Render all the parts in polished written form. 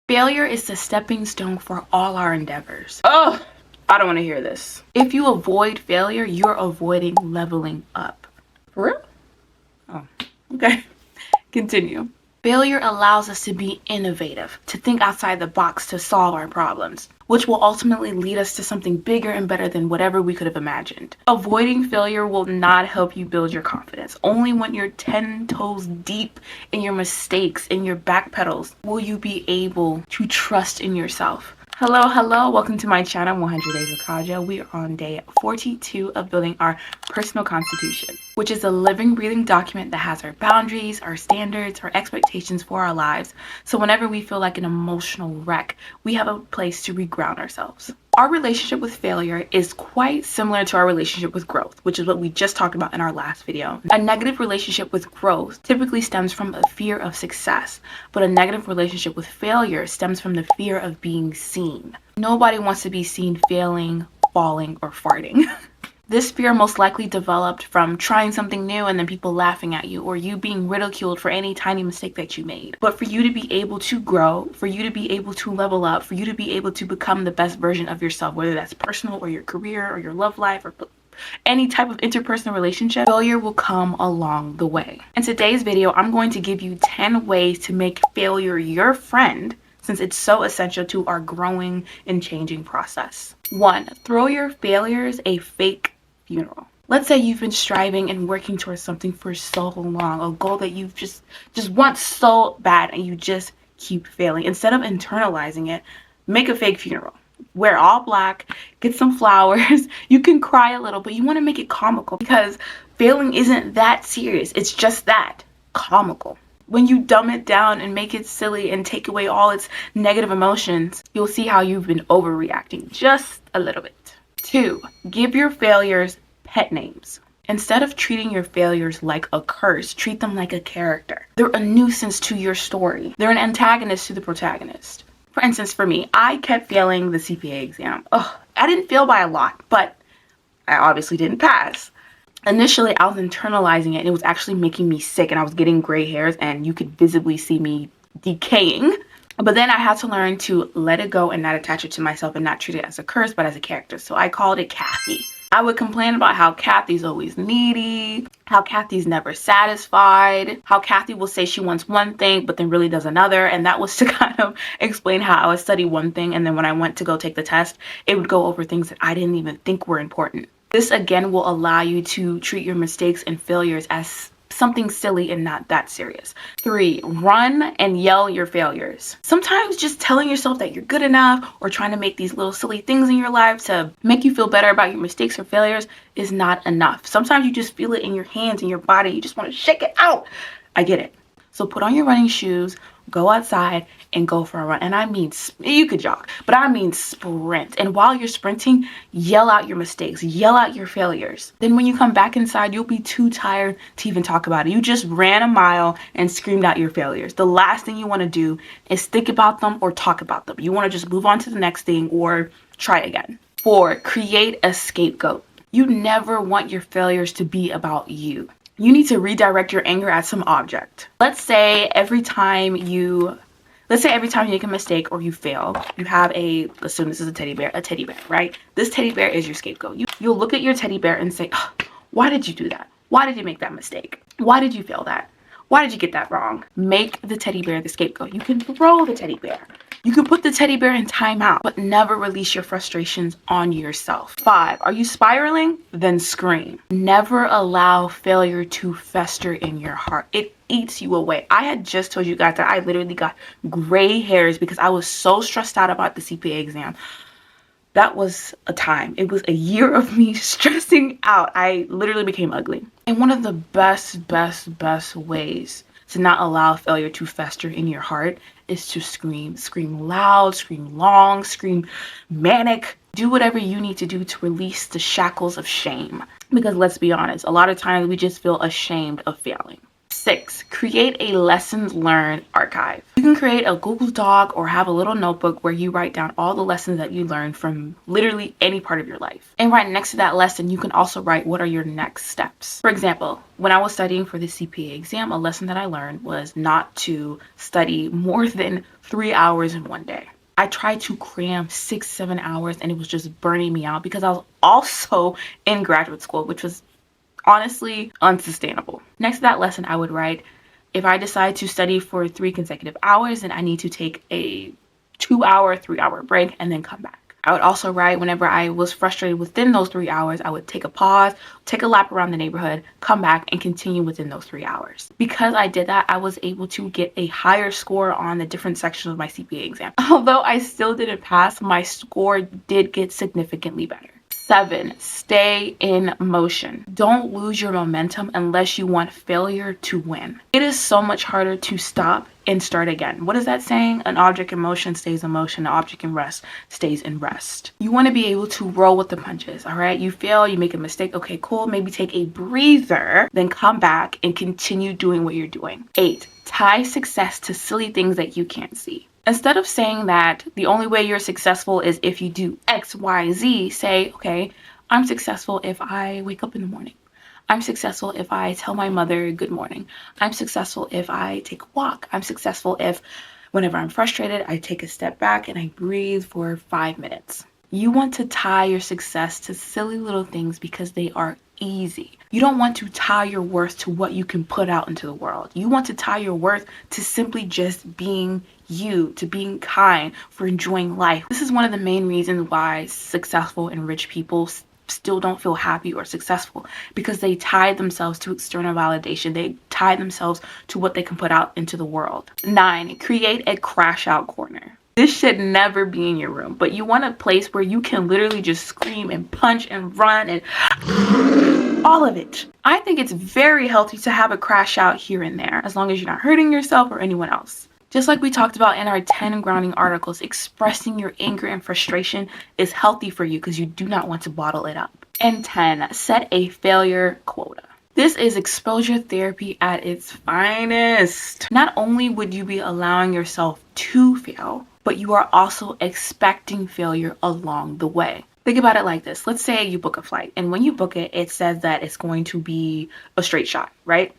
Failure is the stepping stone for all our endeavors. Oh, I don't want to hear this. If you avoid failure, you're avoiding leveling up. For real? Oh, okay. Continue. Failure allows us to be innovative, to think outside the box to solve our problems, which will ultimately lead us to something bigger and better than whatever we could have imagined. Avoiding failure will not help you build your confidence. Only when you're 10 toes deep in your mistakes, in your back pedals, will you be able to trust in yourself. Hello, welcome to my channel, 100 Days with Kaja. We are on day 42 of building our personal constitution, which is a living, breathing document that has our boundaries, our standards, our expectations for our lives. So whenever we feel like an emotional wreck, we have a place to reground ourselves. Our relationship with failure is quite similar to our relationship with growth, which is what we just talked about in our last video. A negative relationship with growth typically stems from a fear of success, but a negative relationship with failure stems from the fear of being seen. Nobody wants to be seen failing, falling, or farting. This fear most likely developed from trying something new and then people laughing at you, or you being ridiculed for any tiny mistake that you made. But for you to be able to grow, for you to be able to level up, for you to be able to become the best version of yourself, whether that's personal or your career or your love life or any type of interpersonal relationship, failure will come along the way. In today's video, I'm going to give you 10 ways to make failure your friend, since it's so essential to our growing and changing process. 1. Throw your failures a fake funeral. Let's say you've been striving and working towards something for so long, a goal that you've just want so bad, and you just keep failing. Instead of internalizing it, make a fake funeral. Wear all black, get some flowers. You can cry a little, but you want to make it comical, because failing isn't that serious. It's just that, comical. When you dumb it down and make it silly and take away all its negative emotions, you'll see how you've been overreacting just a little bit. 2. Give your failures pet names. Instead of treating your failures like a curse, treat them like a character. They're a nuisance to your story. They're an antagonist to the protagonist. For instance, for me, I kept failing the CPA exam. I didn't fail by a lot, but I obviously didn't pass. Initially, I was internalizing it, and it was actually making me sick, and I was getting gray hairs, and you could visibly see me decaying. But then I had to learn to let it go and not attach it to myself and not treat it as a curse, but as a character. So I called it Kathy. I would complain about how Kathy's always needy, how Kathy's never satisfied, how Kathy will say she wants one thing, but then really does another. And that was to kind of explain how I would study one thing, and then when I went to go take the test, it would go over things that I didn't even think were important. This again will allow you to treat your mistakes and failures as something silly and not that serious. 3. Run and yell your failures. Sometimes just telling yourself that you're good enough, or trying to make these little silly things in your life to make you feel better about your mistakes or failures, is not enough. Sometimes you just feel it in your hands and your body. You just want to shake it out. I get it. So put on your running shoes, go outside, and go for a run. And I mean, you could jog, but I mean sprint. And while you're sprinting, yell out your mistakes, yell out your failures. Then when you come back inside, you'll be too tired to even talk about it. You just ran a mile and screamed out your failures. The last thing you want to do is think about them or talk about them. You want to just move on to the next thing or try again. 4. Create a scapegoat. You never want your failures to be about you. You need to redirect your anger at some object. Let's say every time you make a mistake or you fail, you have assume this is a teddy bear, right? This teddy bear is your scapegoat. You'll look at your teddy bear and say, why did you do that? Why did you make that mistake? Why did you fail that? Why did you get that wrong? Make the teddy bear the scapegoat. You can throw the teddy bear. You can put the teddy bear in timeout, but never release your frustrations on yourself. 5. Are you spiraling? Then scream. Never allow failure to fester in your heart. It eats you away. I had just told you guys that I literally got gray hairs because I was so stressed out about the CPA exam. That was a time. It was a year of me stressing out. I literally became ugly. And one of the best ways to not allow failure to fester in your heart is to scream. Scream loud, scream long, scream manic. Do whatever you need to do to release the shackles of shame. Because let's be honest, a lot of times we just feel ashamed of failing. 6. Create a lessons learned archive. You can create a Google Doc or have a little notebook where you write down all the lessons that you learned from literally any part of your life. And right next to that lesson, you can also write what are your next steps. For example, when I was studying for the CPA exam, a lesson that I learned was not to study more than 3 hours in one day. I tried to cram 6-7 hours and it was just burning me out because I was also in graduate school, which was honestly unsustainable. Next to that lesson, I would write, if I decide to study for 3 consecutive hours, then I need to take a 2-hour, 3-hour break and then come back. I would also write whenever I was frustrated within those 3 hours, I would take a pause, take a lap around the neighborhood, come back and continue within those 3 hours. Because I did that, I was able to get a higher score on the different sections of my CPA exam. Although I still didn't pass, my score did get significantly better. 7, stay in motion. Don't lose your momentum unless you want failure to win. It is so much harder to stop and start again. What is that saying? An object in motion stays in motion. An object in rest stays in rest. You want to be able to roll with the punches, all right? You fail, you make a mistake. Okay, cool. Maybe take a breather, then come back and continue doing what you're doing. 8, tie success to silly things that you can't see. Instead of saying that the only way you're successful is if you do X, Y, Z, say, okay, I'm successful if I wake up in the morning. I'm successful if I tell my mother good morning. I'm successful if I take a walk. I'm successful if whenever I'm frustrated, I take a step back and I breathe for 5 minutes. You want to tie your success to silly little things because they are easy. You don't want to tie your worth to what you can put out into the world. You want to tie your worth to simply just being you, to being kind, for enjoying life. This is one of the main reasons why successful and rich people still don't feel happy or successful, because they tie themselves to external validation. They tie themselves to what they can put out into the world. 9, create a crash out corner. This should never be in your room, but you want a place where you can literally just scream and punch and run and all of it. I think it's very healthy to have a crash out here and there, as long as you're not hurting yourself or anyone else. Just like we talked about in our 10 grounding articles, expressing your anger and frustration is healthy for you because you do not want to bottle it up. And 10, set a failure quota. This is exposure therapy at its finest. Not only would you be allowing yourself to fail, but you are also expecting failure along the way. Think about it like this. Let's say you book a flight, and when you book it, it says that it's going to be a straight shot, right?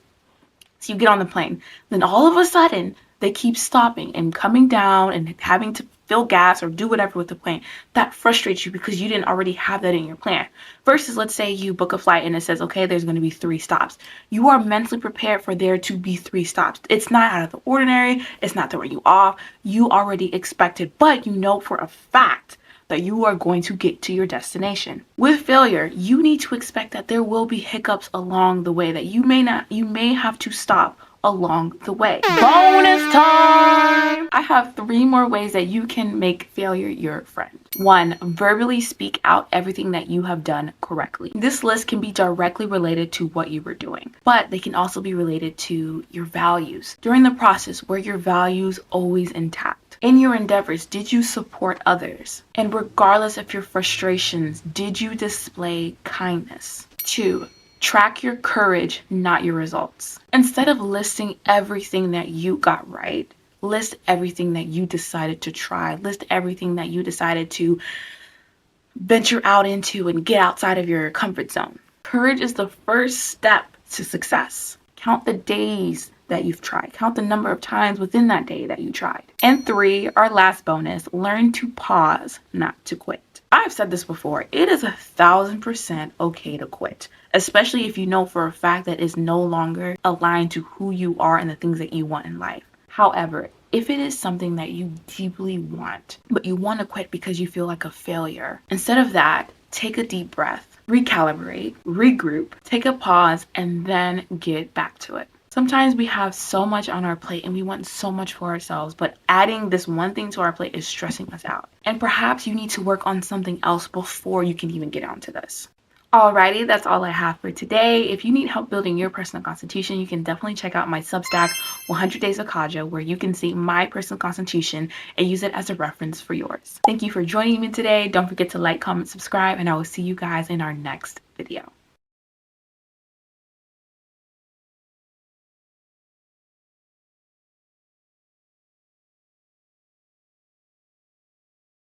So you get on the plane. Then all of a sudden, they keep stopping and coming down and having to fill gas or do whatever with the plane. That frustrates you because you didn't already have that in your plan. Versus, let's say you book a flight and it says, okay, there's going to be 3 stops. You are mentally prepared for there to be 3 stops. It's not out of the ordinary. It's not throwing you off. You already expected, but you know for a fact that you are going to get to your destination. With failure, you need to expect that there will be hiccups along the way, that you may have to stop along the way. Bonus time! I have 3 more ways that you can make failure your friend. 1, verbally speak out everything that you have done correctly. This list can be directly related to what you were doing, but they can also be related to your values. During the process, were your values always intact? In your endeavors, did you support others? And regardless of your frustrations, did you display kindness? 2, track your courage, not your results. Instead of listing everything that you got right, list everything that you decided to try. List everything that you decided to venture out into and get outside of your comfort zone. Courage is the first step to success. Count the days that you've tried. Count the number of times within that day that you tried. And 3, our last bonus, learn to pause, not to quit. I've said this before, it is 1,000% okay to quit, especially if you know for a fact that it's no longer aligned to who you are and the things that you want in life. However, if it is something that you deeply want, but you want to quit because you feel like a failure, instead of that, take a deep breath, recalibrate, regroup, take a pause, and then get back to it. Sometimes we have so much on our plate and we want so much for ourselves, but adding this one thing to our plate is stressing us out. And perhaps you need to work on something else before you can even get onto this. Alrighty, that's all I have for today. If you need help building your personal constitution, you can definitely check out my Substack 100 Days of Kaja, where you can see my personal constitution and use it as a reference for yours. Thank you for joining me today. Don't forget to like, comment, subscribe, and I will see you guys in our next video.